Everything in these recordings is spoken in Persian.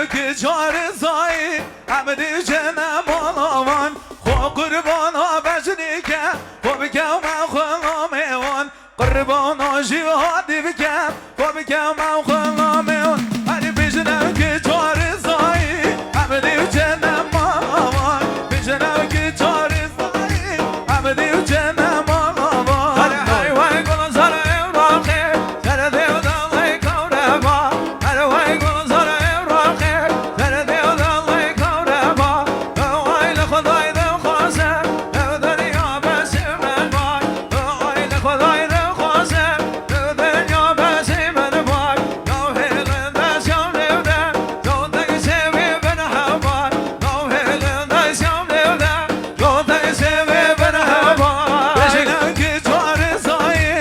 که چار زایی همه جنم آلوان خو قربانا بجنی که خو بکم من خلامه قربانا جهادی بکم خو بکم من خلامه هری بجنم که چار زایی همه جنم آلوان بجنم که چار زایی همه جنم آلوان هر حیوان گل زر اوراقه در دیودان لی کوربا هر حیوان گل زر اوراقه در دیودان لی کوربا اوای لخدای دم خواسه دو دنیا بسی من بای اوای لخدای دم خواسه دو دنیا بسی من بای نو هیلن دست یام لیوده دو دنگ سیوی بن هوا نو هیلن دست یام لیوده دو دنگ سیوی بن هوا بجنم که چار زایی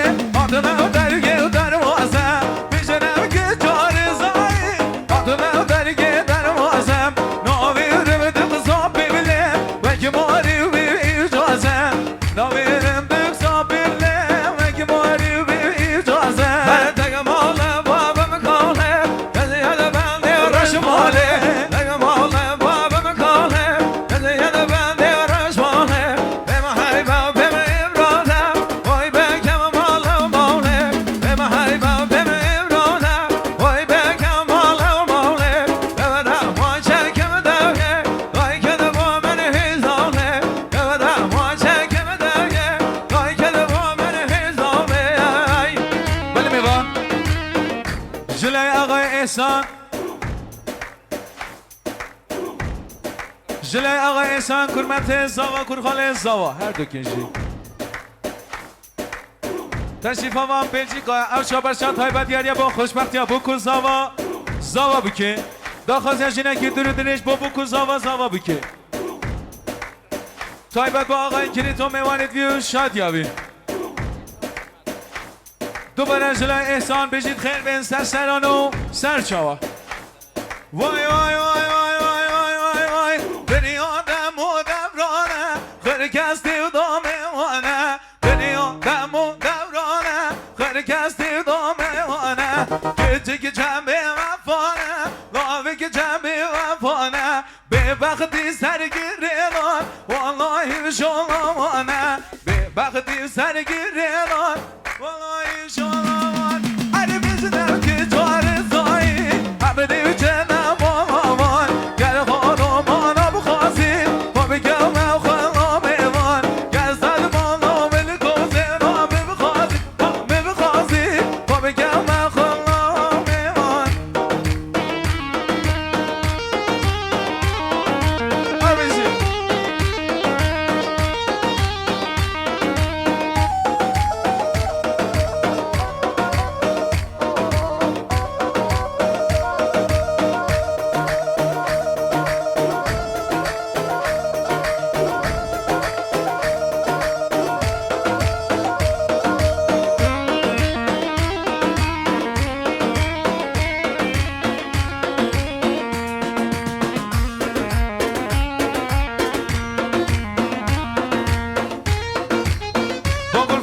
آدمم درگه دروازم بجنم که چار زایی آدمم درگه دروازم ناویرم دقصا ببینم و که ماری و اجازم ناویرم دقصا ببینم و که ماری و اجازم هر دقم آله بابم کاله کسی یاد بنده رش ماله دقم آله بابم کاله کسی یاد بنده رش ماله بیم حیبا بیم ابرادم وای بکم ماله و ماله بیم حیبا بیم ابرادم وای بکم ماله و ماله بودم وای چکم دوگه وای کده با من هیزانه بودم وای چکم دوگه وای کده با من هیزانه بله میوان جلای آقای احسان جلای آقای احسان کرمت زاوا کرخال زاوا هر دو کنجی تشریف آوان بلژیکا او شابرشان تایبت یاریا با خوشبختی ها بکن زاوا زاوا بکن داخل زنجینه که دور دنش با بکن زاوا زاوا بکن تایبت با آقای کریتو میوانید ویو شاد یابی دوباره جلای احسان بجید خیر بین سرسران و سرچاوا وای وای وای وای وای وای وای وای بنی آدم و دورانه خیر کس دیو دامه وانه بنی آدم و دورانه خیر کس دیو دامه وانه گیتی که جنبه وفانه لاوی که جنبه وفانه به وقتی سرگیرلان والله شلوانه به وقتی سرگیرلان والله شلوان هر بیزنم که چار زایی همه دیو جنم آمان گر خانمانا بخواسید با بگم من خلام ایوان گر سلمانا ملکوزه را بخواسید با بگم من خلام ایوان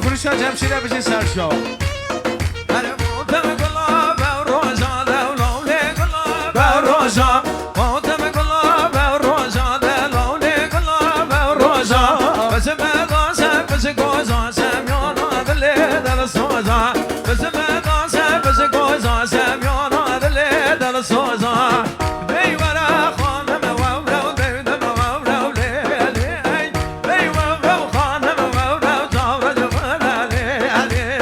فروشا جمشیده بشه سرشا هر موتم گلا به روزا دولوله گلا به روزا موتم گلا به روزا دولوله گلا به روزا بس مقاسم بس گوزاسم یانا دل دل سوزا بس مقاسم بس گوزاسم یانا دل دل سوزا بیورا خانم وورو دیدم وورو لیلی بیورو خانم وورو زاور جمال لیلی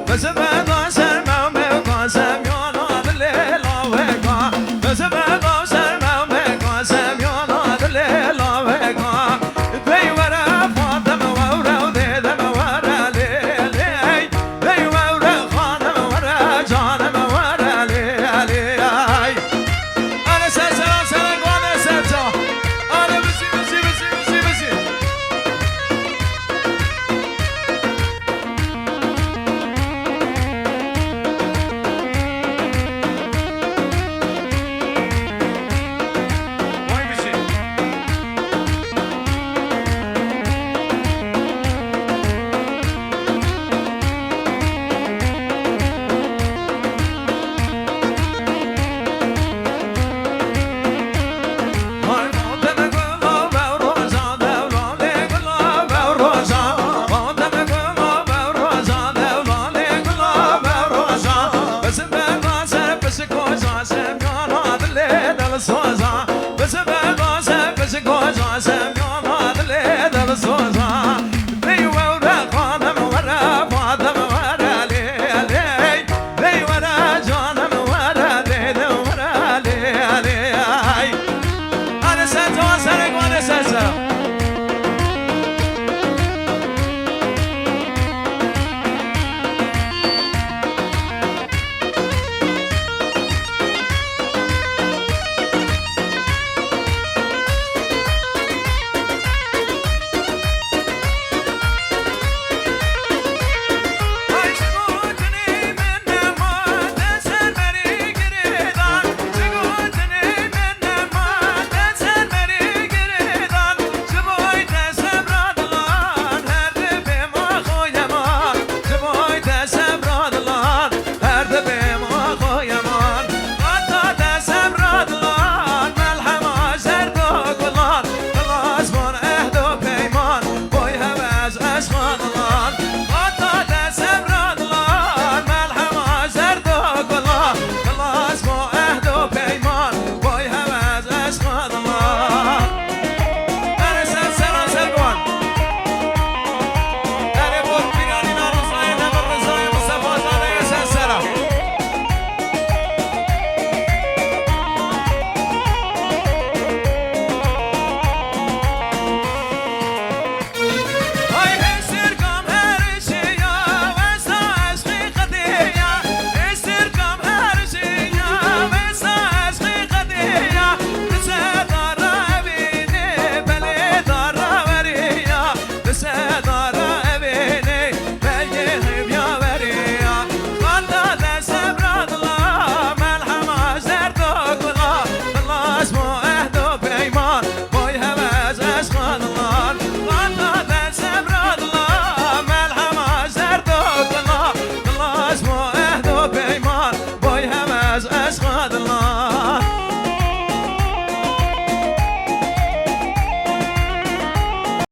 بس